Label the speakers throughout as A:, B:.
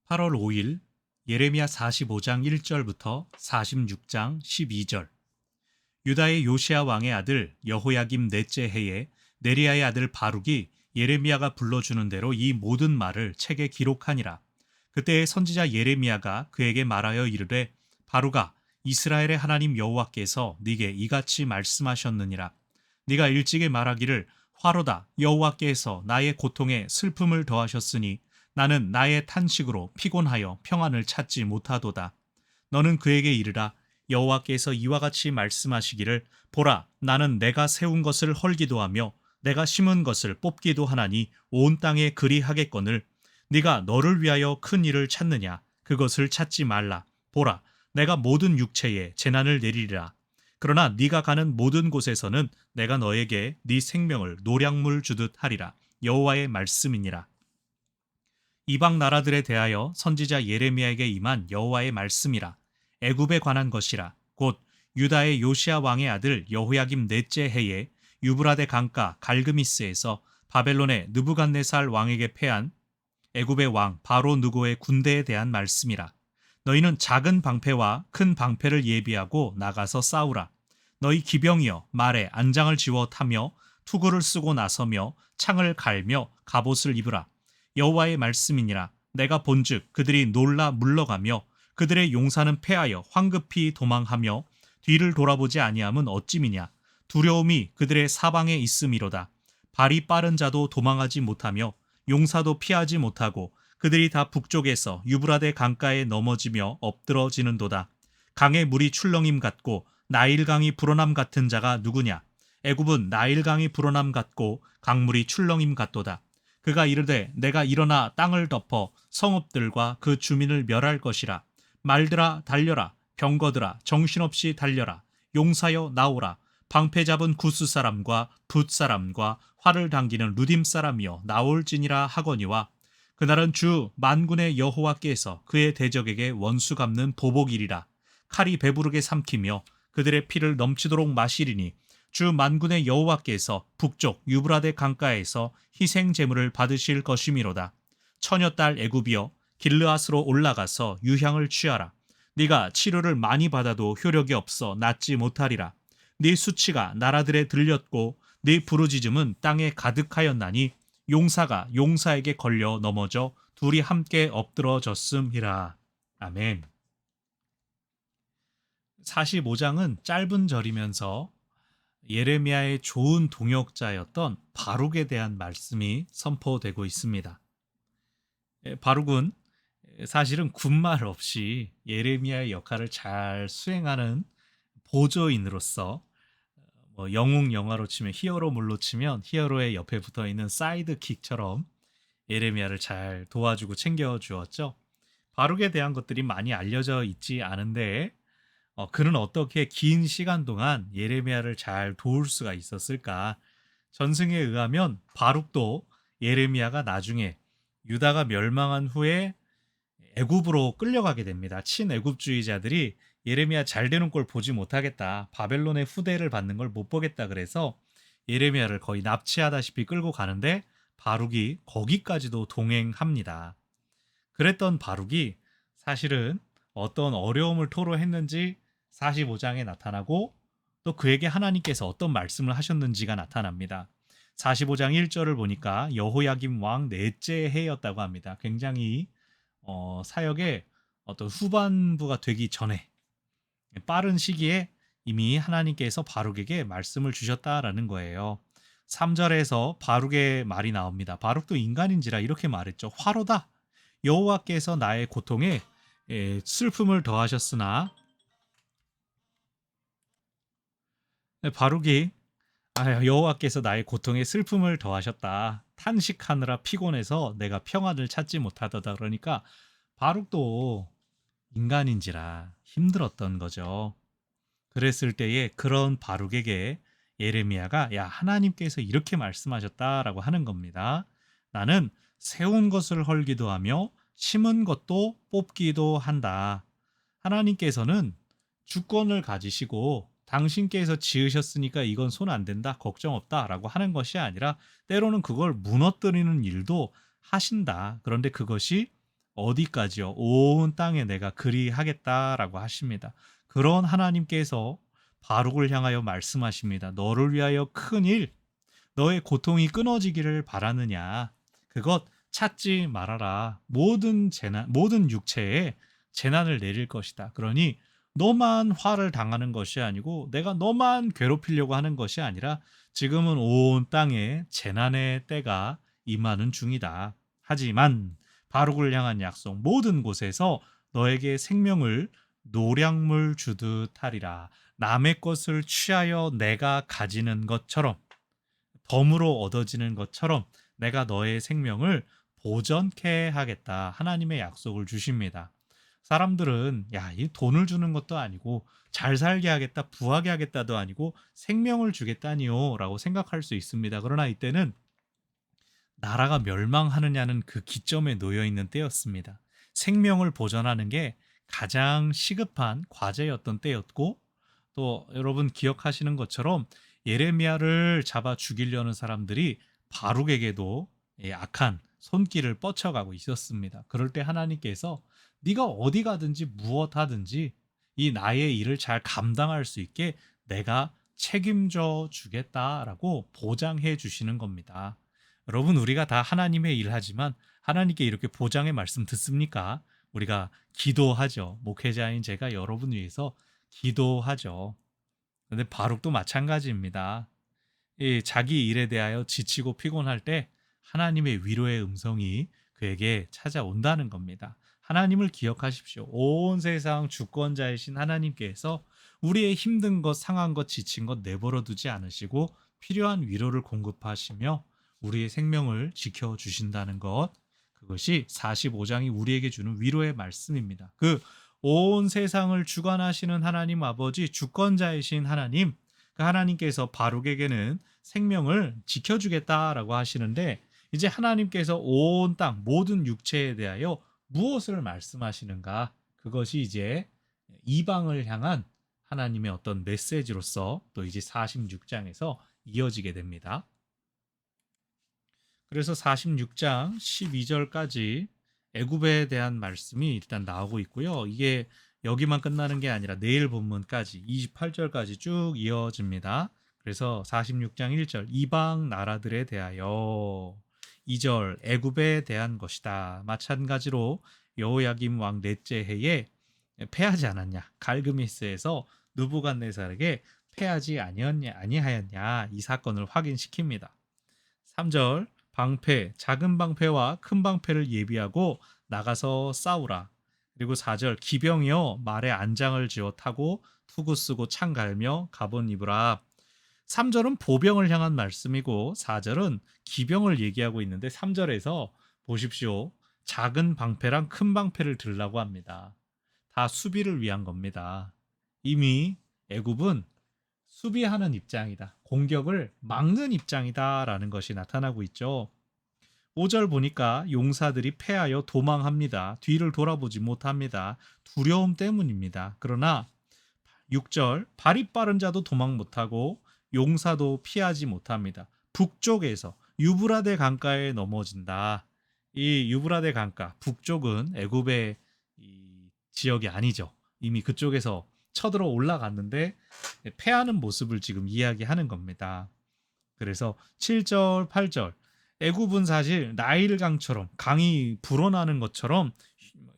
A: 8월 5일 예레미야 45장 1절부터 46장 12절. 유다의 요시야 왕의 아들 여호야김 넷째 해에 네리야의 아들 바룩이 예레미야가 불러주는 대로 이 모든 말을 책에 기록하니라. 그때 선지자 예레미야가 그에게 말하여 이르되, 바룩아, 이스라엘의 하나님 여호와께서 네게 이같이 말씀하셨느니라. 네가 일찍이 말하기를, 화로다, 여호와께서 나의 고통에 슬픔을 더하셨으니 나는 나의 탄식으로 피곤하여 평안을 찾지 못하도다. 너는 그에게 이르라. 여호와께서 이와 같이 말씀하시기를, 보라, 나는 내가 세운 것을 헐기도 하며 내가 심은 것을 뽑기도 하나니 온 땅에 그리하겠거늘 네가 너를 위하여 큰 일을 찾느냐? 그것을 찾지 말라. 보라, 내가 모든 육체에 재난을 내리리라. 그러나 네가 가는 모든 곳에서는 내가 너에게 네 생명을 노량물 주듯 하리라. 여호와의 말씀이니라. 이방 나라들에 대하여 선지자 예레미야에게 임한 여호와의 말씀이라. 애굽에 관한 것이라. 곧 유다의 요시야 왕의 아들 여호야김 넷째 해에 유브라데 강가 갈그미스에서 바벨론의 느부갓네살 왕에게 패한 애굽의 왕 바로 느고의 군대에 대한 말씀이라. 너희는 작은 방패와 큰 방패를 예비하고 나가서 싸우라. 너희 기병이여, 말에 안장을 지워 타며 투구를 쓰고 나서며 창을 갈며 갑옷을 입으라. 여호와의 말씀이니라. 내가 본즉 그들이 놀라 물러가며 그들의 용사는 패하여 황급히 도망하며 뒤를 돌아보지 아니함은 어찌미냐. 두려움이 그들의 사방에 있음이로다. 발이 빠른 자도 도망하지 못하며 용사도 피하지 못하고 그들이 다 북쪽에서 유브라데 강가에 넘어지며 엎드러지는도다. 강의 물이 출렁임 같고 나일강이 불어남 같은 자가 누구냐. 애굽은 나일강이 불어남 같고 강물이 출렁임 같도다. 그가 이르되, 내가 일어나 땅을 덮어 성읍들과 그 주민을 멸할 것이라. 말들아 달려라. 병거들아 정신없이 달려라. 용사여 나오라. 방패 잡은 구스 사람과 붓 사람과 활을 당기는 루딤 사람이여 나올지니라 하거니와, 그날은 주 만군의 여호와께서 그의 대적에게 원수 갚는 보복이리라. 칼이 배부르게 삼키며 그들의 피를 넘치도록 마시리니 주 만군의 여호와께서 북쪽 유브라데 강가에서 희생 제물을 받으실 것이미로다. 처녀딸 애굽이여, 길르앗으로 올라가서 유향을 취하라. 네가 치료를 많이 받아도 효력이 없어 낫지 못하리라. 네 수치가 나라들에 들렸고 네 부르짖음은 땅에 가득하였나니 용사가 용사에게 걸려 넘어져 둘이 함께 엎드러졌음이라. 아멘. 45장은 짧은 절이면서 예레미야의 좋은 동역자였던 바룩에 대한 말씀이 선포되고 있습니다. 바룩은 사실은 군말 없이 예레미야의 역할을 잘 수행하는 보조인으로서, 영웅 영화로 치면 히어로물로 치면 히어로의 옆에 붙어 있는 사이드킥처럼 예레미야를 잘 도와주고 챙겨주었죠. 바룩에 대한 것들이 많이 알려져 있지 않은데 그는 어떻게 긴 시간 동안 예레미야를 잘 도울 수가 있었을까? 전승에 의하면 바룩도 예레미야가 나중에 유다가 멸망한 후에 애굽으로 끌려가게 됩니다. 친애굽주의자들이 예레미야 잘 되는 걸 보지 못하겠다. 바벨론의 후대를 받는 걸 못 보겠다. 그래서 예레미야를 거의 납치하다시피 끌고 가는데 바룩이 거기까지도 동행합니다. 그랬던 바룩이 사실은 어떤 어려움을 토로했는지 45장에 나타나고, 또 그에게 하나님께서 어떤 말씀을 하셨는지가 나타납니다. 45장 1절을 보니까 여호야김 왕 넷째 해였다고 합니다. 굉장히 사역의 어떤 후반부가 되기 전에 빠른 시기에 이미 하나님께서 바룩에게 말씀을 주셨다라는 거예요. 3절에서 바룩의 말이 나옵니다. 바룩도 인간인지라 이렇게 말했죠. 화로다. 여호와께서 나의 고통에 슬픔을 더하셨으나, 바룩이 여호와께서 나의 고통에 슬픔을 더하셨다. 탄식하느라 피곤해서 내가 평안을 찾지 못하다. 그러니까 바룩도 인간인지라 힘들었던 거죠. 그랬을 때에 그런 바룩에게 예레미야가 야, 하나님께서 이렇게 말씀하셨다라고 하는 겁니다. 나는 세운 것을 헐기도 하며 심은 것도 뽑기도 한다. 하나님께서는 주권을 가지시고 당신께서 지으셨으니까 이건 손 안 된다, 걱정 없다라고 하는 것이 아니라 때로는 그걸 무너뜨리는 일도 하신다. 그런데 그것이 어디까지요? 온 땅에 내가 그리하겠다라고 하십니다. 그런 하나님께서 바룩을 향하여 말씀하십니다. 너를 위하여 큰 일, 너의 고통이 끊어지기를 바라느냐? 그것 찾지 말아라. 모든 재난, 모든 육체에 재난을 내릴 것이다. 그러니 너만 화를 당하는 것이 아니고 내가 너만 괴롭히려고 하는 것이 아니라 지금은 온 땅에 재난의 때가 임하는 중이다. 하지만 바룩을 향한 약속 모든 곳에서 너에게 생명을 노량물 주듯 하리라. 남의 것을 취하여 내가 가지는 것처럼 덤으로 얻어지는 것처럼 내가 너의 생명을 보전케 하겠다. 하나님의 약속을 주십니다. 사람들은 야, 이 돈을 주는 것도 아니고 잘 살게 하겠다, 부하게 하겠다도 아니고 생명을 주겠다니요 라고 생각할 수 있습니다. 그러나 이때는 나라가 멸망하느냐는 그 기점에 놓여 있는 때였습니다. 생명을 보전하는 게 가장 시급한 과제였던 때였고 또 여러분 기억하시는 것처럼 예레미야를 잡아 죽이려는 사람들이 바룩에게도 악한 손길을 뻗쳐가고 있었습니다. 그럴 때 하나님께서 네가 어디 가든지 무엇 하든지 이 나의 일을 잘 감당할 수 있게 내가 책임져 주겠다라고 보장해 주시는 겁니다. 여러분 우리가 다 하나님의 일하지만 하나님께 이렇게 보장의 말씀 듣습니까? 우리가 기도하죠. 목회자인 제가 여러분 위해서 기도하죠. 근데 바룩도 마찬가지입니다. 이 자기 일에 대하여 지치고 피곤할 때 하나님의 위로의 음성이 그에게 찾아온다는 겁니다. 하나님을 기억하십시오. 온 세상 주권자이신 하나님께서 우리의 힘든 것, 상한 것, 지친 것 내버려 두지 않으시고 필요한 위로를 공급하시며 우리의 생명을 지켜주신다는 것. 그것이 45장이 우리에게 주는 위로의 말씀입니다. 그 온 세상을 주관하시는 하나님 아버지, 주권자이신 하나님, 그 하나님께서 바룩에게는 생명을 지켜주겠다라고 하시는데 이제 하나님께서 온 땅 모든 육체에 대하여 무엇을 말씀하시는가? 그것이 이제 이방을 향한 하나님의 어떤 메시지로서 또 이제 46장에서 이어지게 됩니다. 그래서 46장 12절까지 애굽에 대한 말씀이 일단 나오고 있고요. 이게 여기만 끝나는 게 아니라 내일 본문까지 28절까지 쭉 이어집니다. 그래서 46장 1절 이방 나라들에 대하여 2절 애굽에 대한 것이다. 마찬가지로 여호야김 왕 넷째 해에 패하지 않았냐? 갈그미스에서 느부갓네살에게 패하지 아니하였냐? 이 사건을 확인시킵니다. 3절 방패, 작은 방패와 큰 방패를 예비하고 나가서 싸우라. 그리고 4절 기병이여 말에 안장을 지어 타고 투구 쓰고 창 갈며 갑옷 입으라. 3절은 보병을 향한 말씀이고 4절은 기병을 얘기하고 있는데 3절에서 보십시오. 작은 방패랑 큰 방패를 들라고 합니다. 다 수비를 위한 겁니다. 이미 애굽은 수비하는 입장이다. 공격을 막는 입장이다라는 것이 나타나고 있죠. 5절 보니까 용사들이 패하여 도망합니다. 뒤를 돌아보지 못합니다. 두려움 때문입니다. 그러나 6절 발이 빠른 자도 도망 못하고 용사도 피하지 못합니다. 북쪽에서 유브라데 강가에 넘어진다. 이 유브라데 강가 북쪽은 애굽의 이 지역이 아니죠. 이미 그쪽에서 쳐들어 올라갔는데 패하는 모습을 지금 이야기하는 겁니다. 그래서 7절, 8절 애굽은 사실 나일강처럼 강이 불어나는 것처럼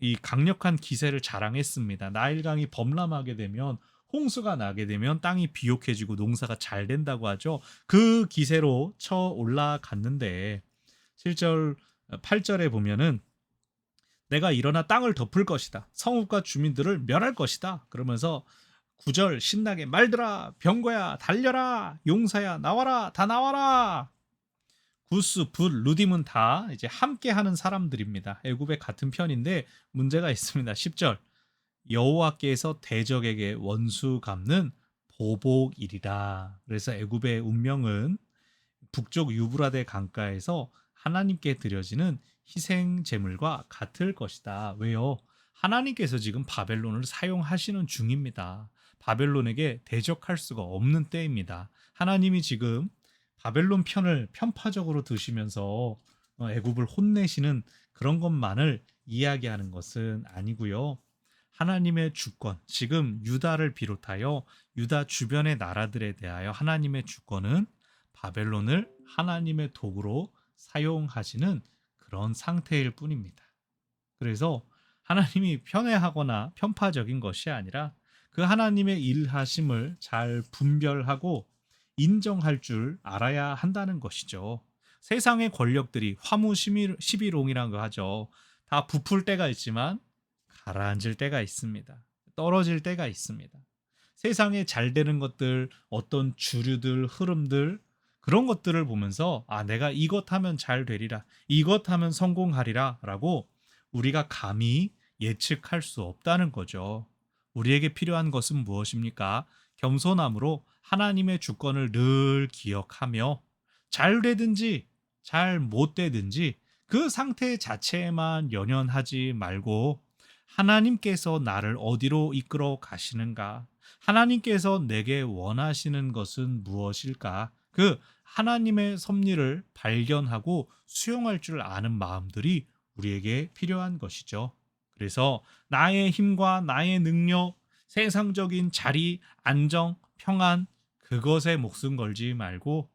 A: 이 강력한 기세를 자랑했습니다. 나일강이 범람하게 되면 홍수가 나게 되면 땅이 비옥해지고 농사가 잘 된다고 하죠. 그 기세로 쳐 올라갔는데 7절, 8절에 보면은 내가 일어나 땅을 덮을 것이다. 성읍과 주민들을 멸할 것이다. 그러면서 9절 신나게 말들아 병거야 달려라 용사야 나와라 다 나와라. 구스, 붓, 루딤은 다 이제 함께 하는 사람들입니다. 애굽의 같은 편인데 문제가 있습니다. 10절 여호와께서 대적에게 원수 갚는 보복일이라. 그래서 애굽의 운명은 북쪽 유브라데 강가에서 하나님께 드려지는 희생 제물과 같을 것이다. 왜요? 하나님께서 지금 바벨론을 사용하시는 중입니다. 바벨론에게 대적할 수가 없는 때입니다. 하나님이 지금 바벨론 편을 편파적으로 드시면서 애굽을 혼내시는 그런 것만을 이야기하는 것은 아니고요. 하나님의 주권, 지금 유다를 비롯하여 유다 주변의 나라들에 대하여 하나님의 주권은 바벨론을 하나님의 도구로 사용하시는 그런 상태일 뿐입니다. 그래서 하나님이 편애하거나 편파적인 것이 아니라 그 하나님의 일하심을 잘 분별하고 인정할 줄 알아야 한다는 것이죠. 세상의 권력들이 화무 11홍이라는 거 하죠. 다 부풀 때가 있지만 가라앉을 때가 있습니다. 떨어질 때가 있습니다. 세상에 잘 되는 것들, 어떤 주류들, 흐름들, 그런 것들을 보면서 내가 이것 하면 잘 되리라, 이것 하면 성공하리라 라고 우리가 감히 예측할 수 없다는 거죠. 우리에게 필요한 것은 무엇입니까? 겸손함으로 하나님의 주권을 늘 기억하며 잘 되든지 잘 못 되든지 그 상태 자체에만 연연하지 말고 하나님께서 나를 어디로 이끌어 가시는가? 하나님께서 내게 원하시는 것은 무엇일까? 그 하나님의 섭리를 발견하고 수용할 줄 아는 마음들이 우리에게 필요한 것이죠. 그래서 나의 힘과 나의 능력, 세상적인 자리, 안정, 평안, 그것에 목숨 걸지 말고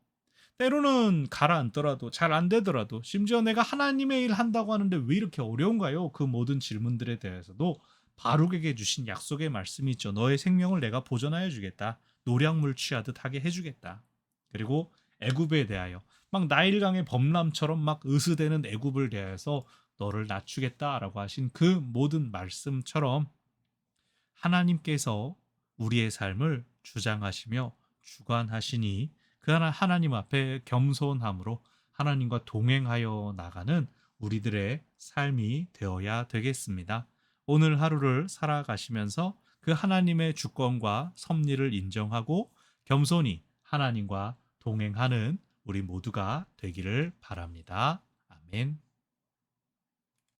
A: 때로는 가라앉더라도 잘 안 되더라도 심지어 내가 하나님의 일 한다고 하는데 왜 이렇게 어려운가요? 그 모든 질문들에 대해서도 바룩에게 주신 약속의 말씀이 있죠. 너의 생명을 내가 보존하여 주겠다. 노량물 취하듯 하게 해주겠다. 그리고 애굽에 대하여 막 나일강의 범람처럼 막 으스대는 애굽을 대하여서 너를 낮추겠다라고 하신 그 모든 말씀처럼 하나님께서 우리의 삶을 주장하시며 주관하시니 그 하나님 앞에 겸손함으로 하나님과 동행하여 나가는 우리들의 삶이 되어야 되겠습니다. 오늘 하루를 살아가시면서 그 하나님의 주권과 섭리를 인정하고 겸손히 하나님과 동행하는 우리 모두가 되기를 바랍니다. 아멘.